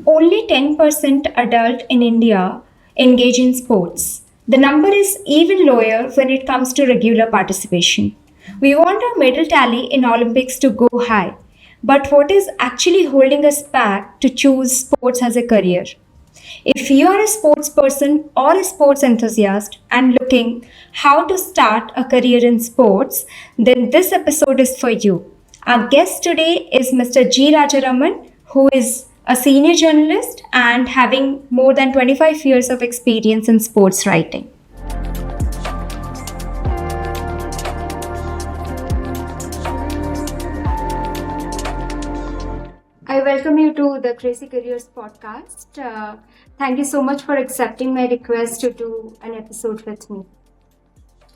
Only 10% adult in India engage in sports. The number is even lower when it comes to regular participation. We want our medal tally in Olympics to go high, but what is actually holding us back to choose sports as a career? If you are a sports person or a sports enthusiast and looking how to start a career in sports, then this episode is for you. Our guest today is Mr. G Rajaraman, who is a senior journalist and having more than 25 years of experience in sports writing. I welcome you to the Crazy Careers podcast. Thank you so much for accepting my request to do an episode with me.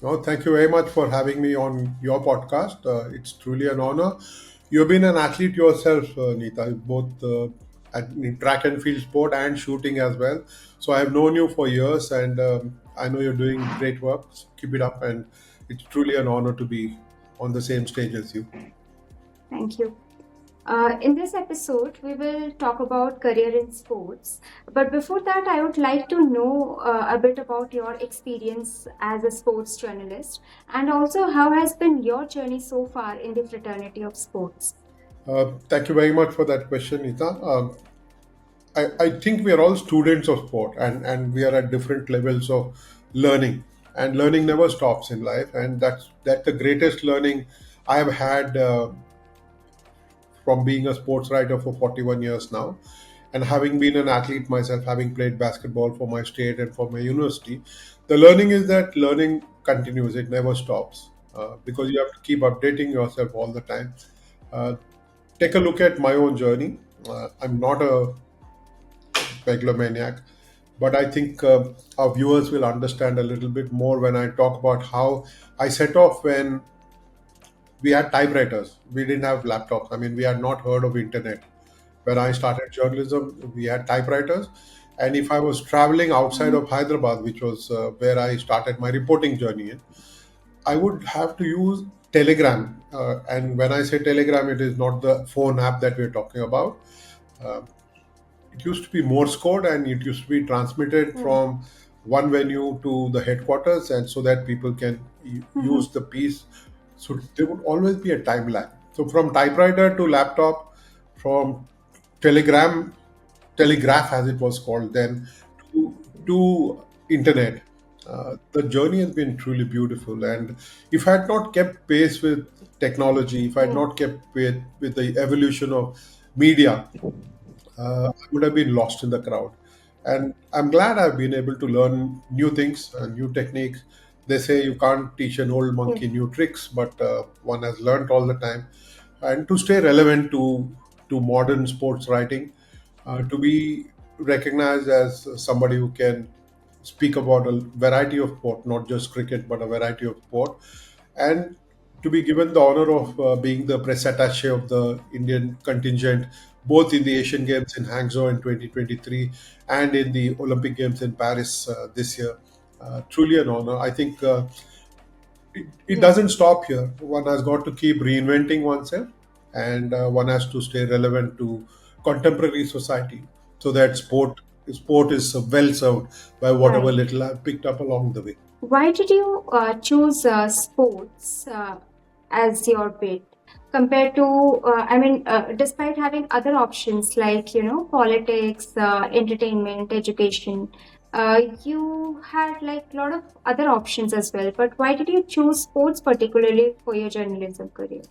Oh, thank you very much for having me on your podcast. It's truly an honor. You've been an athlete yourself, Neeta, both in track and field sport and shooting as well. So I've known you for years, and I know you're doing great work. So keep it up, and it's truly an honor to be on the same stage as you. Thank you. In this episode, we will talk about career in sports. But before that, I would like to know a bit about your experience as a sports journalist and also how has been your journey so far in the fraternity of sports. Thank you very much for that question, Neeta. I think we are all students of sport, and we are at different levels of learning. And learning never stops in life, and that's the greatest learning I have had from being a sports writer for 41 years now, and having been an athlete myself, having played basketball for my state and for my university. The learning is that learning continues; it never stops because you have to keep updating yourself all the time. Uh, Take a look at my own journey. I'm not a megalomaniac, but I think our viewers will understand a little bit more when I talk about how I set off when we had typewriters. We didn't have laptops. I mean, we had not heard of internet. When I started journalism, we had typewriters. And if I was traveling outside of Hyderabad, which was where I started my reporting journey in, I would have to use Telegram. And when I say Telegram, it is not the phone app that we're talking about. Uh, it used to be Morse code, and it used to be transmitted from one venue to the headquarters, and so that people can use the piece. So there would always be a time lag. So from typewriter to laptop, from telegraph as it was called then, to internet. The journey has been truly beautiful, and if I had not kept pace with technology, if I had not kept pace with the evolution of media, I would have been lost in the crowd. And I'm glad I've been able to learn new things and new techniques. They say you can't teach an old monkey new tricks, but one has learned all the time. And to stay relevant to modern sports writing, to be recognized as somebody who can speak about a variety of sport, not just cricket, but a variety of sport, and to be given the honor of being the press attaché of the Indian contingent, both in the Asian Games in Hangzhou in 2023 and in the Olympic Games in Paris this year. Truly an honor. I think it doesn't stop here. One has got to keep reinventing oneself, and one has to stay relevant to contemporary society so that sport is well served by whatever little I've picked up along the way. Why did you choose sports as your bit compared to, despite having other options like, politics, entertainment, education, you had like a lot of other options as well. But why did you choose sports particularly for your journalism career?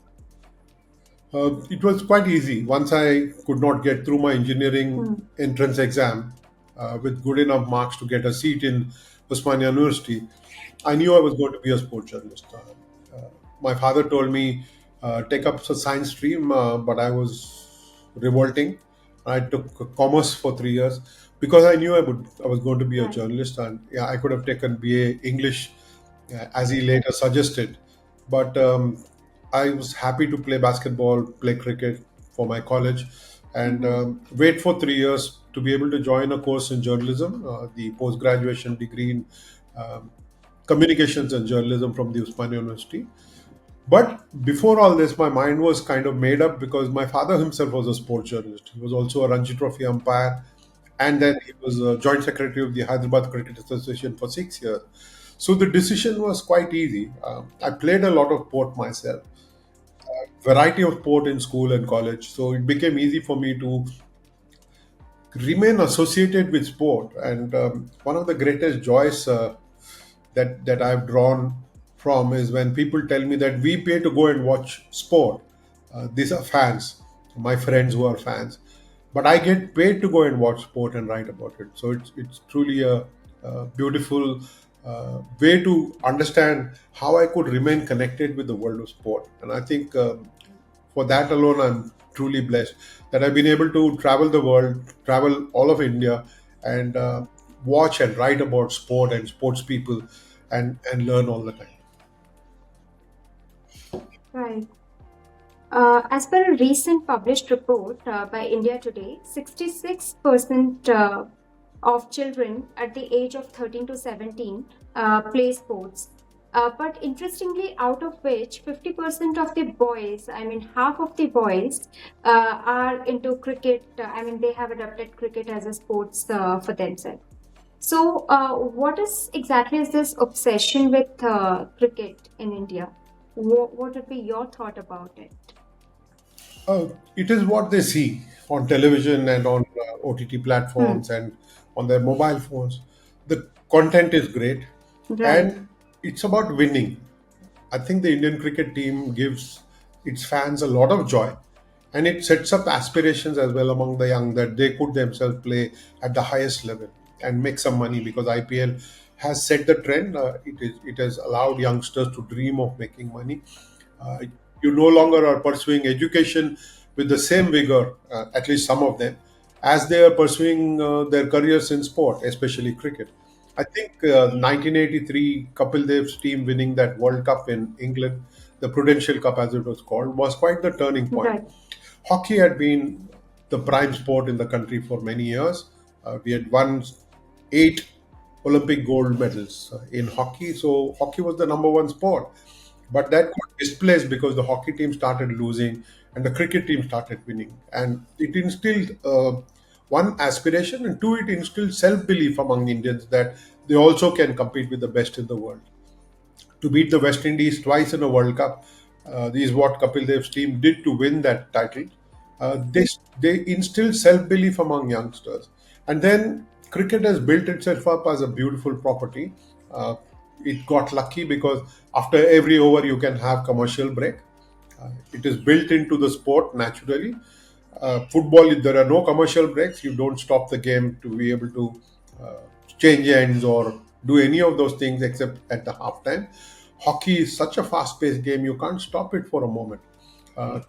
It was quite easy. Once I could not get through my engineering entrance exam with good enough marks to get a seat in Osmania University, I knew I was going to be a sports journalist. My father told me take up a science stream, but I was revolting. I took commerce for 3 years because I knew I was going to be a journalist, and yeah, I could have taken BA English as he later suggested. But I was happy to play basketball, play cricket for my college, and wait for 3 years to be able to join a course in journalism, the post graduation degree in um, communications and journalism from the Usmania University. But before all this, my mind was kind of made up because my father himself was a sports journalist. He was also a Ranji Trophy umpire, and then he was a joint secretary of the Hyderabad Cricket Association for 6 years. So the decision was quite easy. I played a lot of sport myself, variety of sport in school and college. So it became easy for me to remain associated with sport. And one of the greatest joys that I've drawn from is when people tell me that we pay to go and watch sport. These are fans, my friends who are fans, but I get paid to go and watch sport and write about it. So it's truly a beautiful way to understand how I could remain connected with the world of sport. And I think for that alone, I'm truly blessed that I've been able to travel the world, travel all of India, and watch and write about sport and sports people, and learn all the time. Right. As per a recent published report by India Today, 66% of children at the age of 13 to 17 play sports. But interestingly, out of which 50% of the boys, I mean, half of the boys are into cricket. I mean, they have adopted cricket as a sports for themselves. So, what is exactly is this obsession with cricket in India? What would be your thought about it? It is what they see on television and on OTT Hmm. platforms and on their mobile phones. The content is great, Right. and it's about winning. I think the Indian cricket team gives its fans a lot of joy, and it sets up aspirations as well among the young that they could themselves play at the highest level and make some money because IPL has set the trend. It has allowed youngsters to dream of making money. Uh, you no longer are pursuing education with the same vigor, at least some of them, as they are pursuing their careers in sport, especially cricket. I think 1983 Kapil Dev's team winning that World Cup in England, the Prudential Cup as it was called, was quite the turning point. Right. Hockey had been the prime sport in the country for many years. We had won 8 Olympic gold medals in hockey, so hockey was the number one sport. But that got displaced because the hockey team started losing and the cricket team started winning. And it instilled one aspiration, and two, it instilled self belief among Indians that they also can compete with the best in the world to beat the West Indies twice in a World Cup. This is what Kapil Dev's team did to win that title. They instilled self belief among youngsters, and then cricket has built itself up as a beautiful property. Uh, it got lucky because after every over you can have commercial break. It is built into the sport naturally. Football, if there are no commercial breaks, you don't stop the game to be able to uh, change ends or do any of those things except at the halftime. Hockey is such a fast-paced game; you can't stop it for a moment.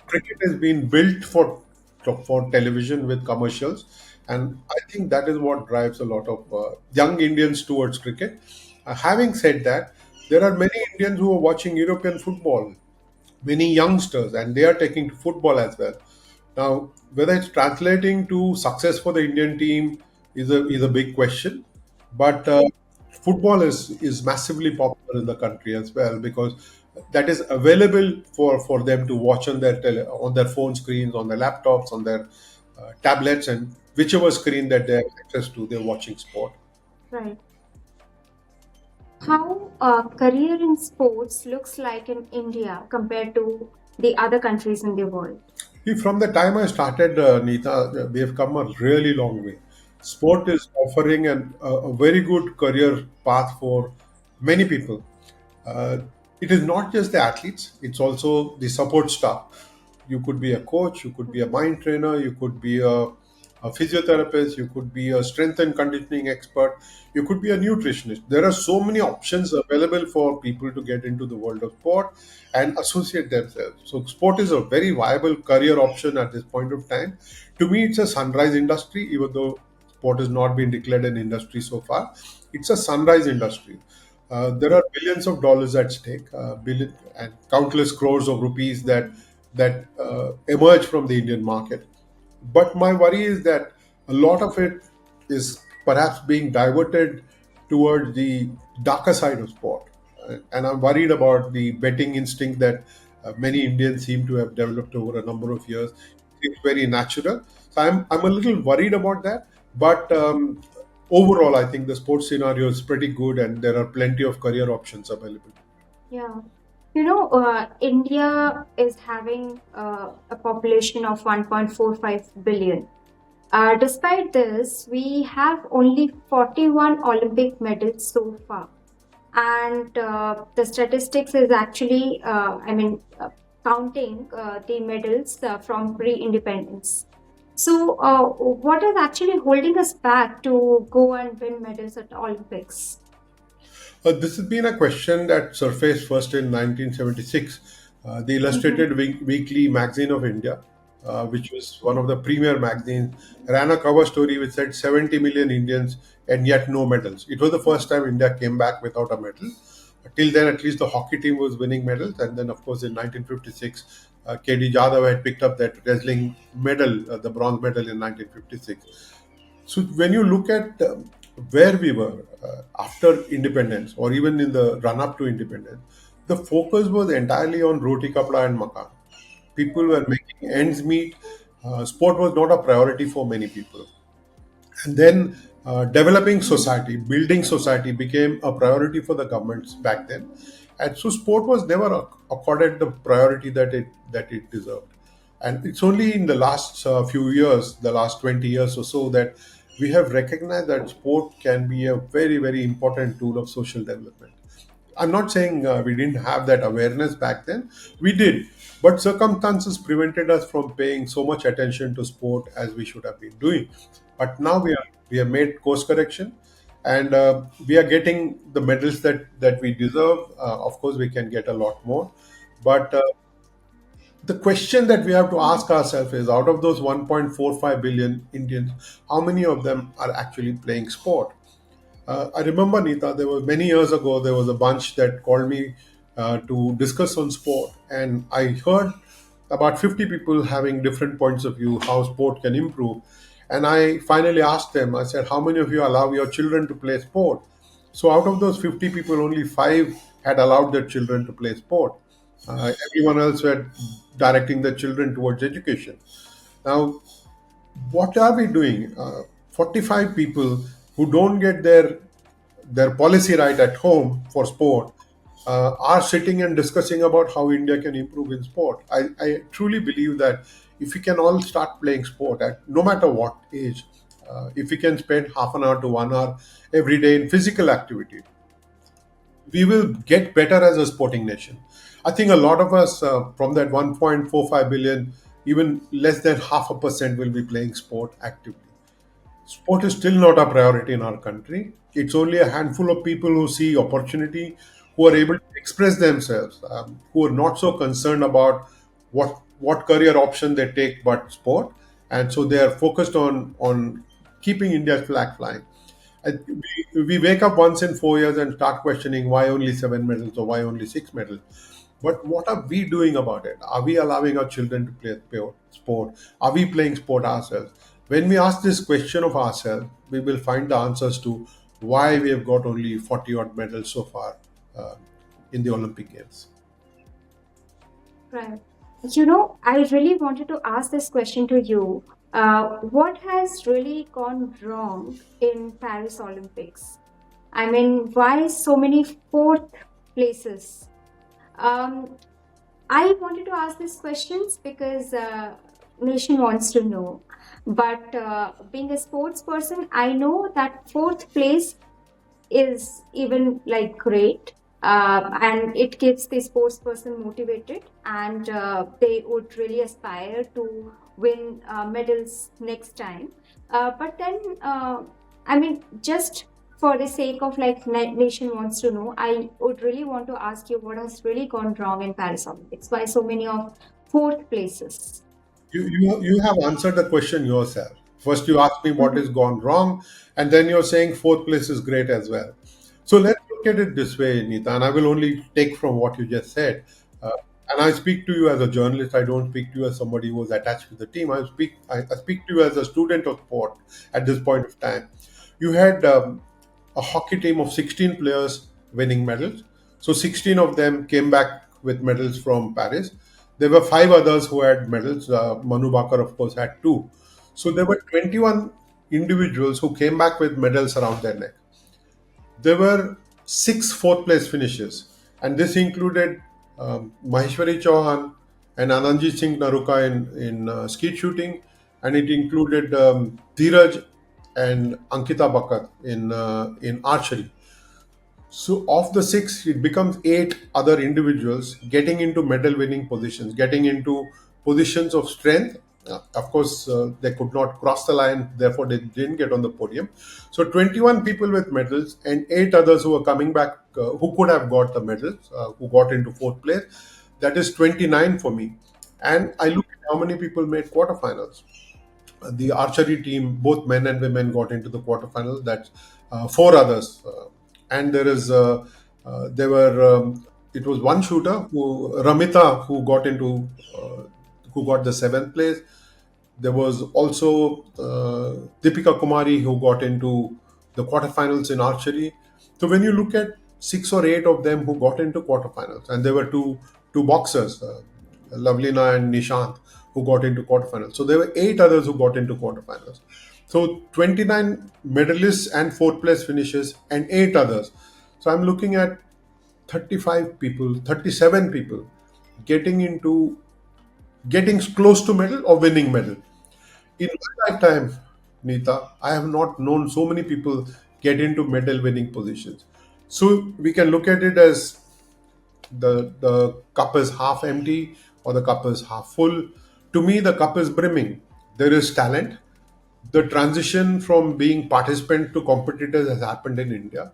Cricket has been built for television with commercials, and I think that is what drives a lot of young Indians towards cricket. Having said that, there are many Indians who are watching European football, many youngsters, and they are taking to football as well. Now, whether it's translating to success for the Indian team is a big question, but football is massively popular in the country as well because that is available for them to watch on on their phone screens, on their laptops, on their tablets, and whichever screen that they have access to, they're watching sport. Right. How a career in sports looks like in India compared to the other countries in the world? See, from the time I started, Neeta, we have come a really long way. Sport is offering a very good career path for many people. Uh, it is not just the athletes, it's also the support staff. You could be a coach, you could be a mind trainer, you could be a physiotherapist, you could be a strength and conditioning expert, you could be a nutritionist. There are so many options available for people to get into the world of sport and associate themselves. So, sport is a very viable career option at this point of time. To me, it's a sunrise industry, even though sport has not been declared an industry so far. It's a sunrise industry. There are billions of dollars at stake, billion and countless crores of rupees that emerge from the Indian market. But my worry is that a lot of it is perhaps being diverted towards the darker side of sport. And I'm worried about the betting instinct that many Indians seem to have developed over a number of years. It's very natural. So I'm a little worried about that. But overall, I think the sports scenario is pretty good, and there are plenty of career options available. Yeah. India is having a population of 1.45 billion. Despite this, we have only 41 Olympic medals so far. And the statistics is actually, counting the medals from pre independence. So, what is actually holding us back to go and win medals at Olympics? This has been a question that surfaced first in 1976. The Mhm. Illustrated Weekly magazine of India, which was one of the premier magazines, ran a cover story which said 70 million Indians and yet no medals. It was the first time India came back without a medal. Till then, at least the hockey team was winning medals. And then, of course, in 1956, KD Jadhav had picked up that wrestling medal, the bronze medal in 1956. So when you look at where we were after independence, or even in the run up to independence, the focus was entirely on roti kapda and makan. People were making ends meet. Sport was not a priority for many people. And then developing society, building society became a priority for the governments back then. And so sport was never accorded the priority that it deserved. And it's only in the last few years, the last 20 years or so, that we have recognized that sport can be a very, very important tool of social development. I'm not saying we didn't have that awareness back then. We did, but circumstances prevented us from paying so much attention to sport as we should have been doing. But now we have made course correction, and we are getting the medals that we deserve. Of course, we can get a lot more, but the question that we have to ask ourselves is: out of those 1.45 billion Indians, how many of them are actually playing sport? I remember, Nita, there was many years ago, there was a bunch that called me to discuss on sport, and I heard about 50 people having different points of view how sport can improve. And I finally asked them, I said, how many of you allow your children to play sport? So out of those 50 people, only five had allowed their children to play sport. Everyone else were directing their children towards education. Now, what are we doing? 45 people who don't get their policy right at home for sport are sitting and discussing about how India can improve in sport. I truly believe that if we can all start playing sport at no matter what age, if we can spend half an hour to 1 hour every day in physical activity, we will get better as a sporting nation. I think a lot of us from that 1.45 billion, even less than half a percent will be playing sport actively. Sport is still not a priority in our country. It's only a handful of people who see opportunity, who are able to express themselves, who are not so concerned about what career option they take but sport, and so they are focused on keeping India's flag flying. We wake up once in 4 years and start questioning why only seven medals or why only six medals. But what are we doing about it? Are we allowing our children to play sport? Are we playing sport ourselves? When we ask this question of ourselves, we will find the answers to why we have got only 40 odd medals so far uh, in the Olympic Games. Right. I really wanted to ask this question to you. What has really gone wrong in Paris Olympics? I mean, why so many fourth places? Um, I wanted to ask these questions because nation wants to know. But being a sports person, I know that fourth place is even like great, and it keeps the sports person motivated, and they would really aspire to win medals next time. But then, just for the sake of like nation wants to know, I would really want to ask you what has really gone wrong in Paris Olympics. Why so many of fourth places? You have answered the question yourself. First, you asked me what has Mhm. gone wrong, and then you're saying fourth place is great as well. So let's look at it this way, Nita, and I will only take from what you just said. Uh, and I speak to you as a journalist. I don't speak to you as somebody who is attached to the team. I speak to you as a student of sport at this point of time. You had a hockey team of 16 players winning medals. So 16 of them came back with medals from Paris. There were five others who had medals. Manu Bakar, of course, had two. So there were 21 individuals who came back with medals around their neck. There were six fourth place finishes, and this included Maheshwari Chauhan and Anandjit Singh Naruka in skeet shooting, and it included Dheeraj and Ankita Bakat in archery. So, of the six, it becomes eight other individuals getting into medal winning positions, getting into positions of strength. Of course, they could not cross the line, therefore, they didn't get on the podium. So, 21 people with medals and eight others who were coming back who could have got the medals, who got into fourth place. That is 29 for me. And I look at how many people made quarterfinals. The archery team, both men and women, got into the quarterfinals. That's four others, and there were it was one shooter who Ramita who got the seventh place. There was also Deepika Kumari who got into the quarterfinals in archery. So when you look at six or eight of them who got into quarterfinals, and there were two boxers, Lavlina and Nishant, who got into quarterfinals. So there were eight others who got into quarterfinals. So 29 medalists and fourth place finishes and eight others. So I'm looking at 35 people, 37 people getting close to medal or winning medal. In my lifetime, Neeta, I have not known so many people get into medal winning positions. So we can look at it as the cup is half empty or the cup is half full. To me, the cup is brimming. There is talent. The transition from being participant to competitors has happened in India.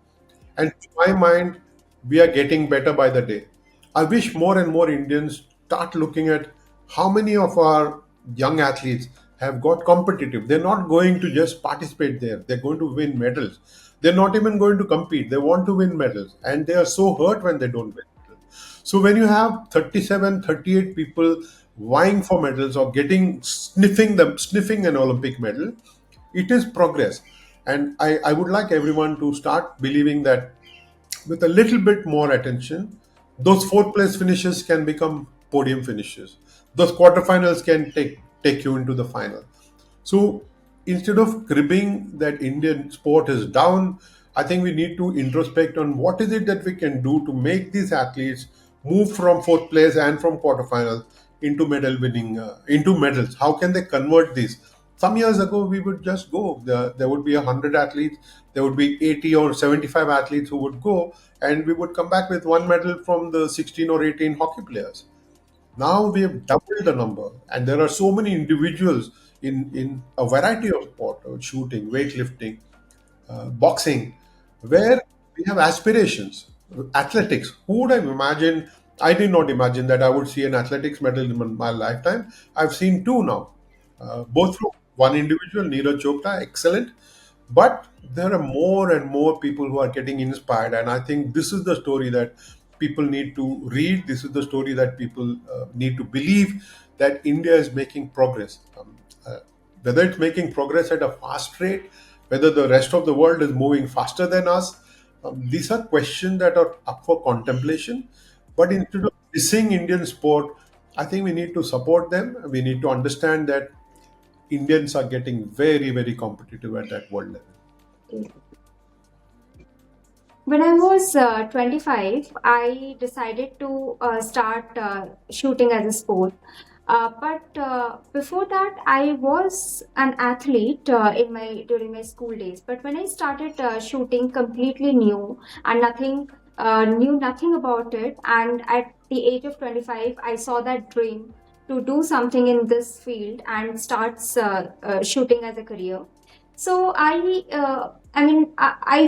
And to my mind, we are getting better by the day. I wish more and more Indians start looking at how many of our young athletes have got competitive. They're not going to just participate there, they're going to win medals. They're not even going to compete, they want to win medals. And they are so hurt when they don't win medals. So when you have 37, 38 people vying for medals or sniffing an Olympic medal, it is progress. And I would like everyone to start believing that with a little bit more attention, those fourth place finishes can become podium finishes. Those quarterfinals can take you into the final. So instead of cribbing that Indian sport is down, I think we need to introspect on what is it that we can do to make these athletes move from fourth place and from quarterfinals into into medals. How can they convert these? Some years ago, we would just go. There would be 100 athletes. There would be 80 or 75 athletes who would go, and we would come back with one medal from the 16 or 18 hockey players. Now we have doubled the number, and there are so many individuals in a variety of sport, shooting, weightlifting, boxing, where we have aspirations. Athletics. Who would have imagined? I did not imagine that I would see an athletics medal in my lifetime. I've seen two now, both from one individual, Neeraj Chopra, excellent. But there are more and more people who are getting inspired, and I think this is the story that people need to read. This is the story that people need to believe that India is making progress. Uh, Whether it's making progress at a fast rate, whether the rest of the world is moving faster than us, these are questions that are up for contemplation. But instead of dissing Indian sport, I think we need to support them. We need to understand that Indians are getting very, very competitive at that world level. When I was 25, I decided to start shooting as a sport. But before that, I was an athlete in my during my school days. But when I started shooting, completely new and knew nothing about it. And at the age of 25, I saw that dream to do something in this field and starts shooting as a career. So I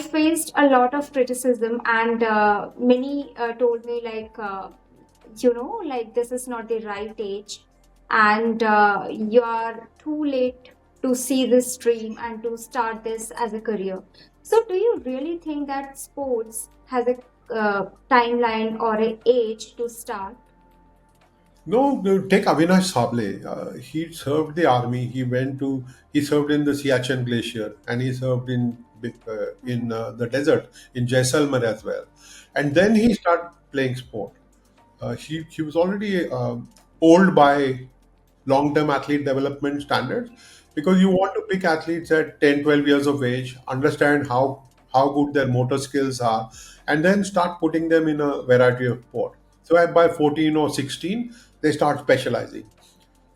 faced a lot of criticism, and many told me like this is not the right age, and you are too late to see this dream and to start this as a career. So, do you really think that sports has a timeline or a age to start? No, no, take Avinash Sable. He served the army. He served in the Siachen Glacier, and he served in the desert in Jaisalmer as well. And then he started playing sport. She was already old by long-term athlete development standards, because you want to pick athletes at 10, 12 years of age, understand how good their motor skills are, and then start putting them in a variety of sport. So by 14 or 16, they start specializing.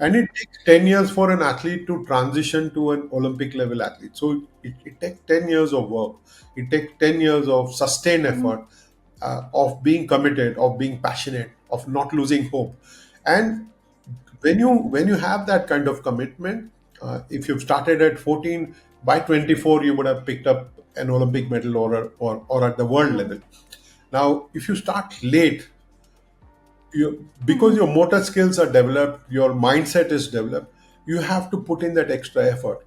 And it takes 10 years for an athlete to transition to an Olympic level athlete. So it takes 10 years of work. It takes 10 years of sustained effort, of being committed, of being passionate, of not losing hope. And when you have that kind of commitment, if you've started at 14, by 24 you would have picked up an Olympic medal, or at the world level. Now, if you start late, because your motor skills are developed, your mindset is developed, you have to put in that extra effort.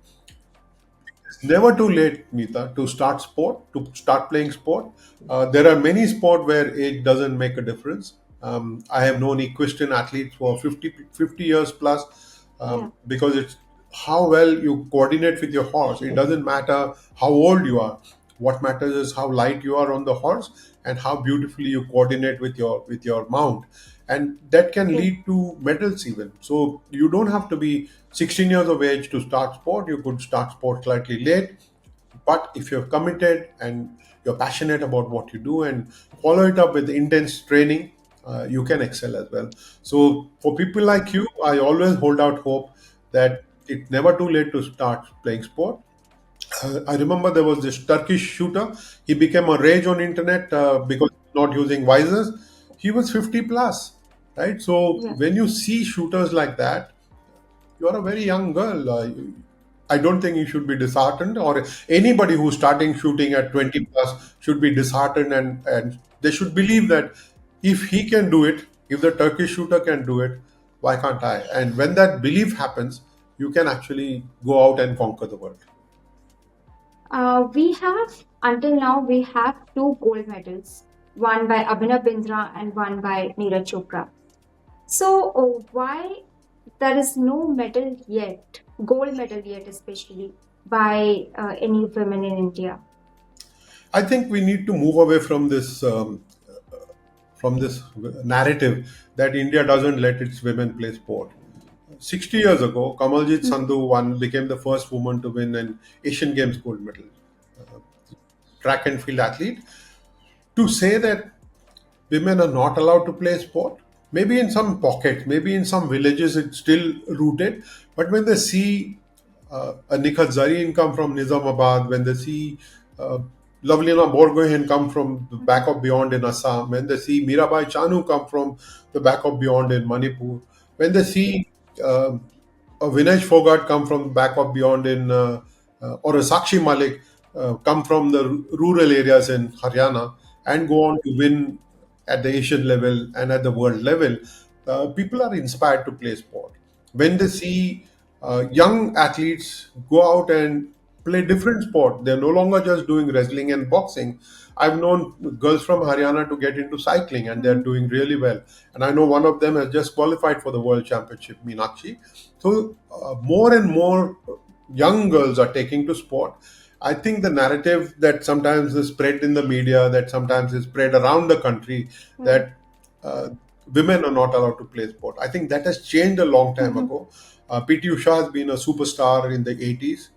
It's never too late, Neeta, to start sport, to start playing sport. There are many sport where age doesn't make a difference. I have known equestrian athletes for 50 years plus, because it's how well you coordinate with your horse. It doesn't matter how old you are. What matters is how light you are on the horse and how beautifully you coordinate with your mount, and that can lead to medals even. So you don't have to be 16 years of age to start sport. You could start sport slightly late, but if you're committed and you're passionate about what you do and follow it up with intense training, you can excel as well. So for people like you, I always hold out hope that it's never too late to start playing sport. I remember there was this Turkish shooter. He became a rage on internet because not using visors. He was 50 plus, right? So when you see shooters like that, you are a very young girl. I don't think you should be disheartened, or anybody who's starting shooting at 20 plus should be disheartened, and they should believe that if he can do it, if the Turkish shooter can do it, why can't I? And when that belief happens, you can actually go out and conquer the world. We have, until now, we have two gold medals, one by Abhinav Bindra and one by Neeraj Chopra. So, why there is no medal yet, gold medal yet, especially by any women in India? I think we need to move away from this narrative that India doesn't let its women play sport. 60 years ago, Kamaljit Sandhu became the first woman to win an Asian Games gold medal, track and field athlete. To say that women are not allowed to play sport, maybe in some pockets, maybe in some villages, it's still rooted. But when they see a Nikhat Zareen come from Nizamabad, when they see uh, Lavlina Borgohain come from the back of beyond in Assam, when they see Mirabai Chanu come from the back of beyond in Manipur, when they see uh, a Vinesh Fogart come from back of beyond or a Sakshi Malik come from the rural areas in Haryana and go on to win at the Asian level and at the world level, people are inspired to play sport. When they see young athletes go out and play different sport, they're no longer just doing wrestling and boxing. I've known girls from Haryana to get into cycling and they're doing really well. And I know one of them has just qualified for the World Championship, Meenakshi. So more and more young girls are taking to sport. I think the narrative that sometimes is spread in the media, that sometimes is spread around the country, that uh, women are not allowed to play sport. I think that has changed a long time ago. PT Usha has been a superstar in the 80s.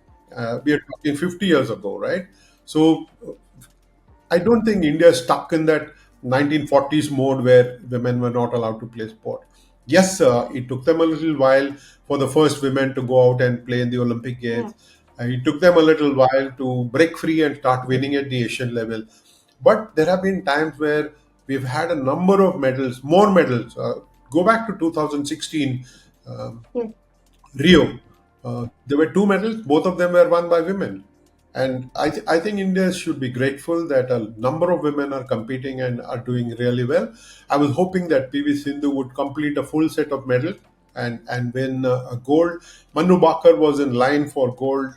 We are talking 50 years ago, right? So I don't think India is stuck in that 1940s mode where women were not allowed to play sport. Yes, it took them a little while for the first women to go out and play in the Olympic Games. It took them a little while to break free and start winning at the Asian level. But there have been times where we've had a number of medals, more medals. Go back to 2016, Rio. There were two medals, both of them were won by women. And I think India should be grateful that a number of women are competing and are doing really well. I was hoping that PV Sindhu would complete a full set of medals and win a gold. Manu Bakar was in line for gold.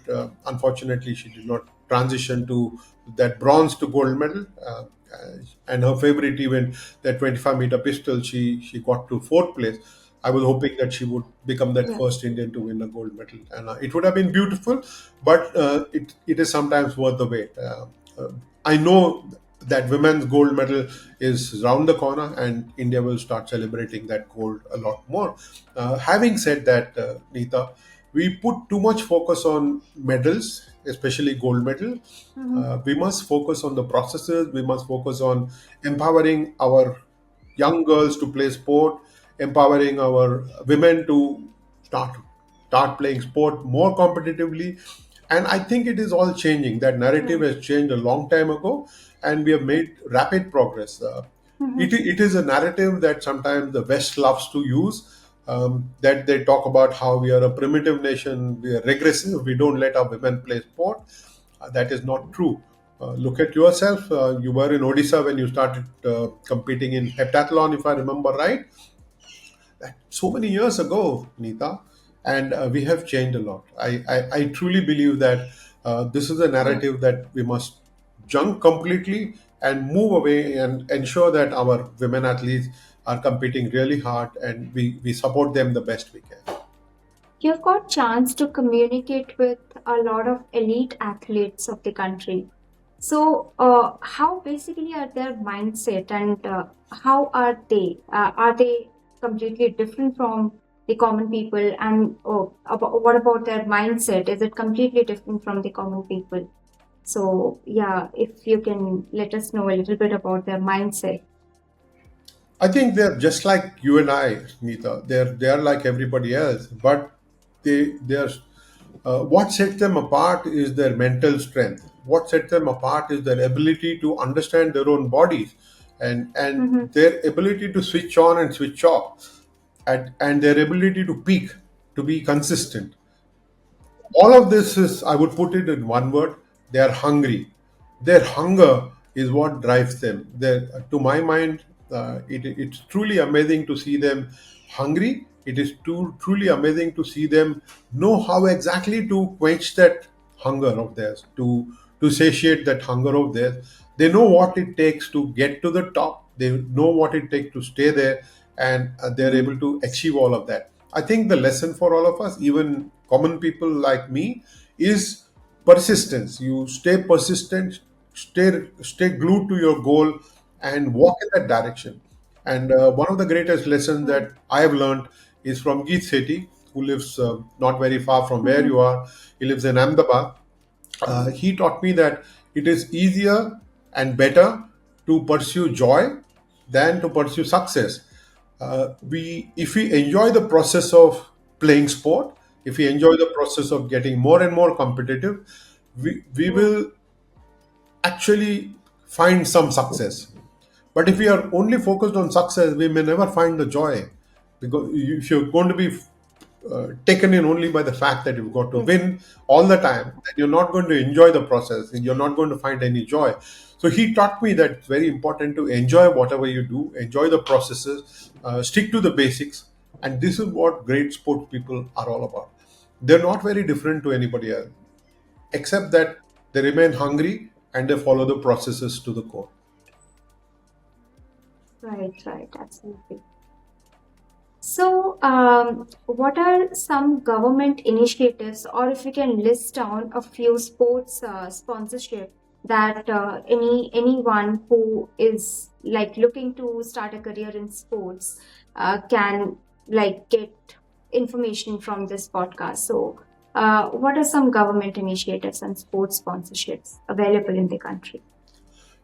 Unfortunately, she did not transition to that bronze to gold medal. And her favorite event, that 25-meter pistol, she got to fourth place. I was hoping that she would become that first Indian to win a gold medal, and it would have been beautiful. But it is sometimes worth the wait. I know that women's gold medal is round the corner, and India will start celebrating that gold a lot more. Having said that, Neeta, we put too much focus on medals, especially gold medal. We must focus on the processes. We must focus on empowering our young girls to play sport, empowering our women to start start playing sport more competitively. And I think it is all changing. That narrative has changed a long time ago, and we have made rapid progress. It is a narrative that sometimes the West loves to use. That they talk about how we are a primitive nation, we are regressive, we don't let our women play sport. That is not true. Look at yourself. You were in Odisha when you started competing in heptathlon, if I remember right, so many years ago, Neeta, and we have changed a lot. I truly believe that this is a narrative that we must junk completely and move away and ensure that our women athletes are competing really hard, and we support them the best we can. You've got chance to communicate with a lot of elite athletes of the country. So, how basically are their mindset and how are they? Are they completely different from the common people? And what about their mindset? Is it completely different from the common people? So, yeah, if you can let us know a little bit about their mindset. I think they're just like you and I, Neeta. They're like everybody else, but they're what sets them apart is their mental strength. What sets them apart is their ability to understand their own bodies, and their ability to switch on and switch off, and their ability to peak, to be consistent. All of this is, I would put it in one word: they are hungry. Their hunger is what drives them. To my mind, it's truly amazing to see them hungry. It is truly amazing to see them know how exactly to quench that hunger of theirs, to satiate that hunger of theirs. They know what it takes to get to the top. They know what it takes to stay there, and they're able to achieve all of that. I think the lesson for all of us, even common people like me, is persistence. You stay persistent, stay glued to your goal, and walk in that direction. And one of the greatest lessons that I have learned is from Geet Sethi, who lives not very far from where you are. He lives in Ahmedabad. He taught me that it is easier and better to pursue joy than to pursue success. If we enjoy the process of playing sport, if we enjoy the process of getting more and more competitive, we will actually find some success. But if we are only focused on success, we may never find the joy. Because if you're going to be taken in only by the fact that you've got to win all the time, then you're not going to enjoy the process and you're not going to find any joy. So he taught me that it's very important to enjoy whatever you do, enjoy the processes, stick to the basics. And this is what great sports people are all about. They're not very different to anybody else, except that they remain hungry and they follow the processes to the core. Right, right, absolutely. So, what are some government initiatives, or if you can list down a few sports sponsorship that anyone who is like looking to start a career in sports can like get information from this podcast. So, what are some government initiatives and sports sponsorships available in the country?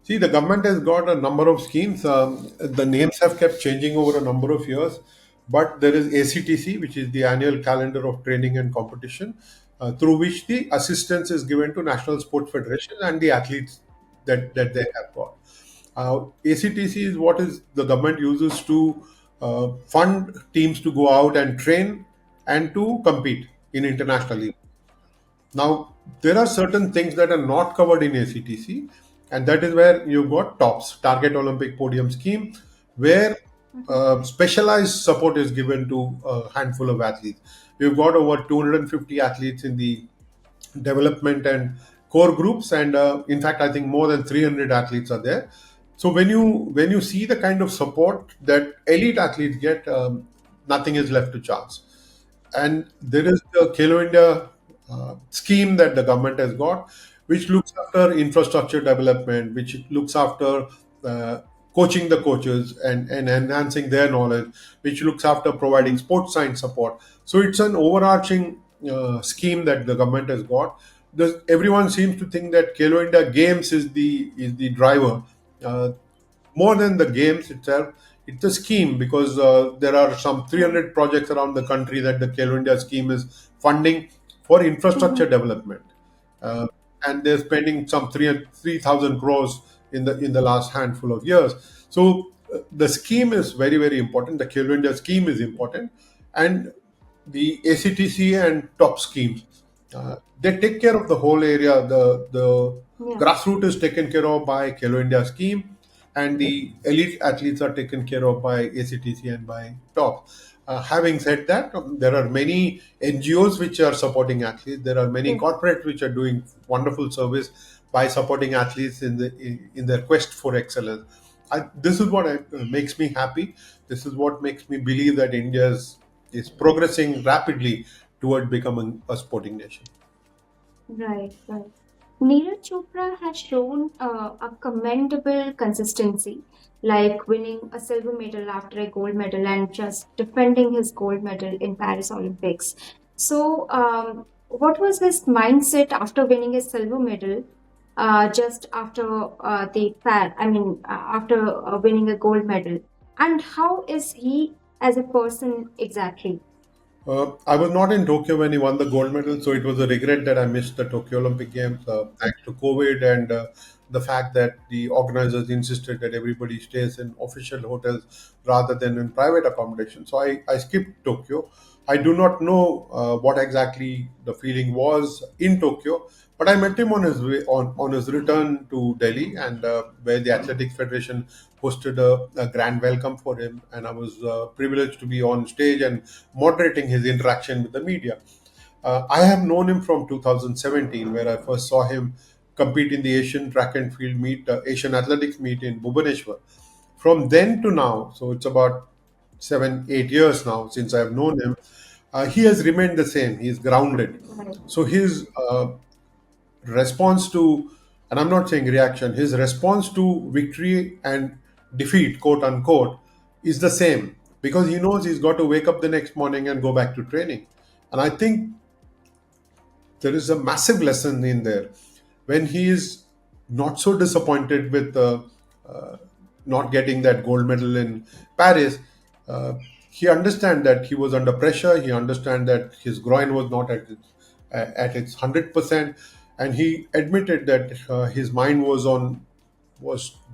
See, the government has got a number of schemes. The names have kept changing over a number of years, but there is ACTC, which is the annual calendar of training and competition, through which the assistance is given to National Sports Federation and the athletes that they have got. ACTC is what is the government uses to fund teams to go out and train and to compete in internationally. Now, there are certain things that are not covered in ACTC, and that is where you've got TOPS, Target Olympic Podium Scheme, where specialized support is given to a handful of athletes. We've got over 250 athletes in the development and core groups, and in fact, I think more than 300 athletes are there. So when you see the kind of support that elite athletes get, nothing is left to chance. And there is the Khelo India scheme that the government has got, which looks after infrastructure development, which looks after uh, coaching the coaches and enhancing their knowledge, which looks after providing sports science support. So it's an overarching scheme that the government has got. Everyone seems to think that Kelo India Games is the driver. Uh, More than the games itself, it's a scheme because there are some 300 projects around the country that the Kelo India scheme is funding for infrastructure development. Uh, and they're spending some 3,000 crores in the last handful of years. So the scheme is very, very important. The Kelo India scheme is important. And the ACTC and top schemes. They take care of the whole area. The Yeah. grassroots is taken care of by Kelo India scheme, and the elite athletes are taken care of by ACTC and by top. Having said that, there are many NGOs which are supporting athletes. There are many Yeah. corporates which are doing wonderful service by supporting athletes in their quest for excellence. This is what makes me happy. This is what makes me believe that India is progressing rapidly toward becoming a sporting nation. Right, right. Neeraj Chopra has shown a commendable consistency, like winning a silver medal after a gold medal and just defending his gold medal in Paris Olympics. So, what was his mindset after winning a silver medal? Just after after winning a gold medal, and how is he as a person exactly? I was not in Tokyo when he won the gold medal, so it was a regret that I missed the Tokyo Olympic Games thanks to COVID and the fact that the organizers insisted that everybody stays in official hotels rather than in private accommodation. So I skipped Tokyo. I do not know what exactly the feeling was in Tokyo, but I met him on his way on his return to Delhi, and where the Athletics Federation hosted a grand welcome for him, and I was privileged to be on stage and moderating his interaction with the media. I have known him from 2017, where I first saw him compete in the Asian track and field meet, Asian athletics meet in Bhubaneswar. From then to now, so it's about 7, 8 years now since I've known him, he has remained the same. He's grounded. Right. So his response to, and I'm not saying reaction, his response to victory and defeat, quote unquote, is the same because he knows he's got to wake up the next morning and go back to training. And I think there is a massive lesson in there when he is not so disappointed with uh, not getting that gold medal in Paris. uh, he understand that he was under pressure. He understand that his groin was not at its 100%, and he admitted that his mind was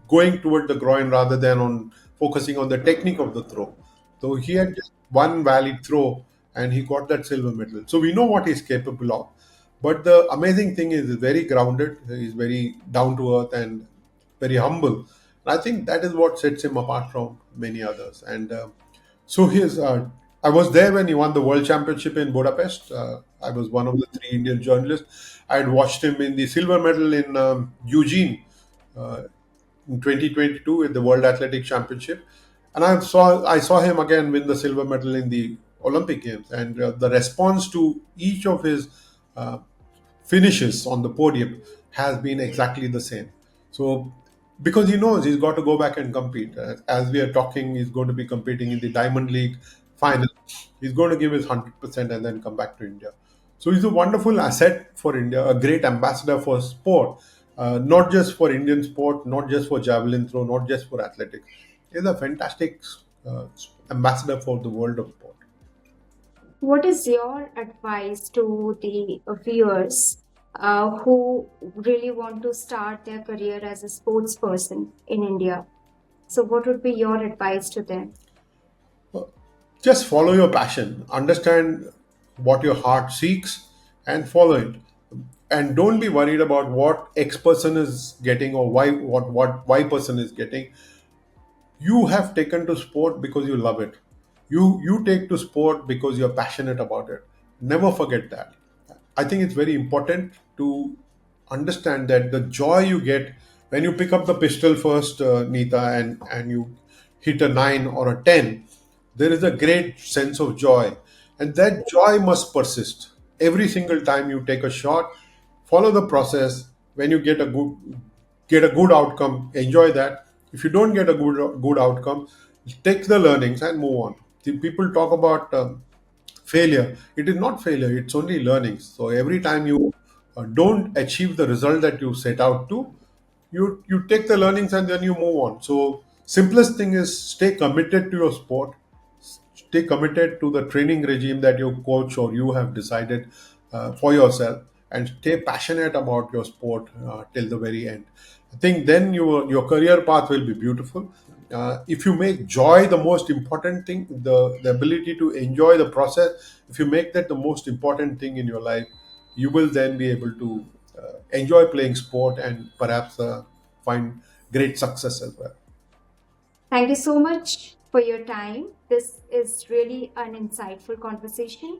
going toward the groin rather than on focusing on the technique of the throw. So he had just one valid throw and he got that silver medal. So we know what he's capable of. But the amazing thing is he's very grounded, he's very down to earth and very humble. And I think that is what sets him apart from many others. And so he's. I was there when he won the World Championship in Budapest. I was one of the three Indian journalists. I had watched him in the silver medal in Eugene uh, in 2022 at the World Athletic Championship, and I saw him again win the silver medal in the Olympic Games, and the response to each of his uh, finishes on the podium has been exactly the same. So, because he knows he's got to go back and compete. As we are talking, he's going to be competing in the Diamond League final. He's going to give his 100% and then come back to India. So he's a wonderful asset for India, a great ambassador for sport, not just for Indian sport, not just for javelin throw, not just for athletics. He's a fantastic uh, ambassador for the world of sport. What is your advice to the viewers who really want to start their career as a sports person in India? So, what would be your advice to them? Just follow your passion, understand what your heart seeks, and follow it. And don't be worried about what X person is getting or what Y person is getting. You have taken to sport because you love it. You take to sport because you're passionate about it. Never forget that. I think it's very important to understand that the joy you get when you pick up the pistol first, Neeta, and you hit a 9 or a 10, there is a great sense of joy. And that joy must persist. Every single time you take a shot, follow the process, When you get a good outcome, enjoy that. If you don't get a good outcome, take the learnings and move on. The people talk about failure. It is not failure, it's only learnings. So every time you don't achieve the result that you set out to, you take the learnings and then you move on. So simplest thing is stay committed to your sport, stay committed to the training regime that your coach or you have decided for yourself, and stay passionate about your sport till the very end. I think then your career path will be beautiful. If you make joy the most important thing, the ability to enjoy the process, if you make that the most important thing in your life, you will then be able to enjoy playing sport and perhaps find great success as well. Thank you so much for your time. This is really an insightful conversation.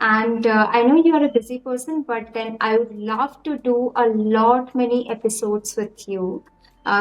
And I know you are a busy person, but then I would love to do a lot many episodes with you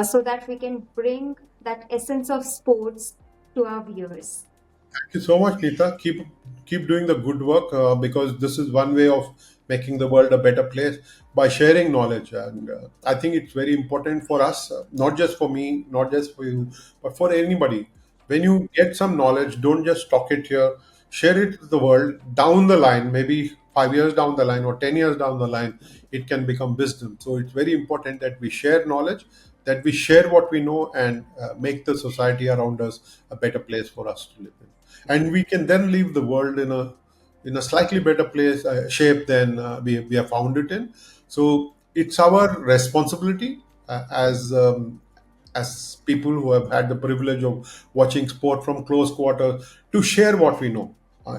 so that we can bring that essence of sports to our viewers. Thank you so much, Nita. Keep doing the good work, because this is one way of making the world a better place by sharing knowledge. And I think it's very important for us, not just for me, not just for you, but for anybody. When you get some knowledge, don't just talk it here. Share it with the world. Down the line, maybe 5 years down the line or 10 years down the line, it can become wisdom. So it's very important that we share knowledge, that we share what we know, and make the society around us a better place for us to live in, and we can then leave the world in a slightly better place shape than we have found it in. So it's our responsibility as people who have had the privilege of watching sport from close quarters to share what we know.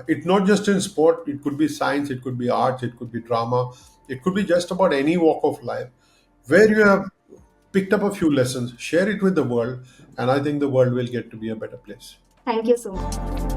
It's not just in sport, it could be science, it could be arts, it could be drama, it could be just about any walk of life where you have picked up a few lessons. Share it with the world, and I think the world will get to be a better place. Thank you so much.